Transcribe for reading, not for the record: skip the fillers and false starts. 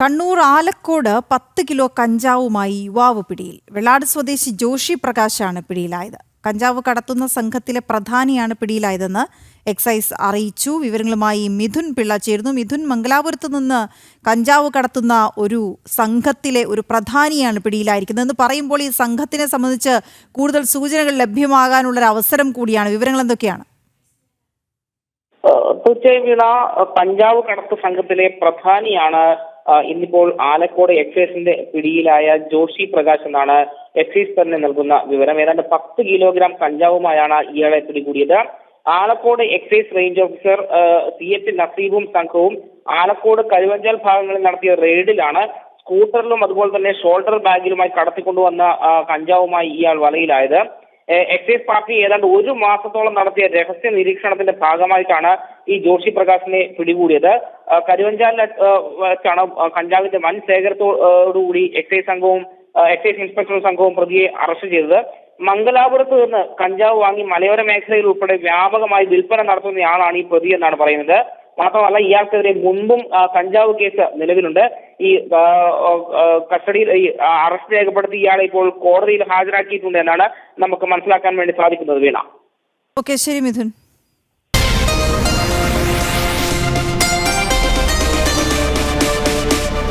Kannur Alakode 10 kilo കഞ്ചാവുമായി യുവാവ് പിടിയിൽ. വെള്ളാട് സ്വദേശി ജോഷി പ്രകാശാണ് പിടിയിലായത്. കഞ്ചാവ് കടത്തുന്ന സംഘത്തിലെ പ്രധാനിയാണ് പിടിയിലായതെന്ന് എക്സൈസ് അറിയിച്ചു. വിവരങ്ങളുമായി മിഥുൻ പിള്ള ചേരുന്നു. മിഥുൻ, മംഗലാപുരത്ത് നിന്ന് കഞ്ചാവ് കടത്തുന്ന ഒരു സംഘത്തിലെ ഒരു പ്രധാനിയാണ് പിടിയിലായിരിക്കുന്നത് എന്ന് പറയുമ്പോൾ ഈ സംഘത്തിനെ സംബന്ധിച്ച് കൂടുതൽ സൂചനകൾ ലഭ്യമാകാനുള്ള ഒരു അവസരം കൂടിയാണ്. വിവരങ്ങൾ എന്തൊക്കെയാണ്? തീർച്ചയായും വീണ, കഞ്ചാവ് കടത്ത് സംഘത്തിലെ പ്രധാനിയാണ് ഇന്നിപ്പോൾ ആലക്കോട് എക്സൈസിന്റെ പിടിയിലായ ജോഷി പ്രകാശ് എന്നാണ് എക്സൈസ് തന്നെ നൽകുന്ന വിവരം. ഏതാണ്ട് 10 കിലോഗ്രാം കഞ്ചാവുമായാണ് ഇയാളെ പിടികൂടിയത്. Alakode excise range officer CH നസീബും സംഘവും ആലക്കോട് കരുവഞ്ചാൽ ഭാഗങ്ങളിൽ നടത്തിയ റെയ്ഡിലാണ് സ്കൂട്ടറിലും അതുപോലെ തന്നെ ഷോൾഡർ ബാഗിലുമായി കടത്തിക്കൊണ്ടുവന്ന കഞ്ചാവുമായി ഇയാൾ വലയിലായത്. എക്സൈസ് പാർട്ടി ഏതാണ്ട് 1 മാസത്തോളം നടത്തിയ രഹസ്യ നിരീക്ഷണത്തിന്റെ ഭാഗമായിട്ടാണ് ഈ ജോഷി പ്രകാശിനെ പിടികൂടിയത്. കരുവഞ്ചാലിൽ വെച്ചാണ് കഞ്ചാവിന്റെ വൻ ശേഖരത്തോടുകൂടി എക്സൈസ് ഇൻസ്പെക്ടർ സംഘവും പ്രതിയെ അറസ്റ്റ് ചെയ്തത്. മംഗലാപുരത്ത് നിന്ന് കഞ്ചാവ് വാങ്ങി മലയോര മേഖലയിൽ ഉൾപ്പെടെ വ്യാപകമായി വിൽപ്പന നടത്തുന്നയാളാണ് ഈ പ്രതി എന്നാണ് പറയുന്നത്. മാത്രമല്ല, ഇയാൾക്കെതിരെ മുൻപും കഞ്ചാവ് കേസ് നിലവിലുണ്ട്. ഈ കസ്റ്റഡിയിൽ അറസ്റ്റ് രേഖപ്പെടുത്തി ഇയാളെ ഇപ്പോൾ കോടതിയിൽ ഹാജരാക്കിയിട്ടുണ്ട് എന്നാണ് നമുക്ക് മനസ്സിലാക്കാൻ വേണ്ടി സാധിക്കുന്നത്. വീണ, ഓക്കെ, ശരി മിഥുൻ.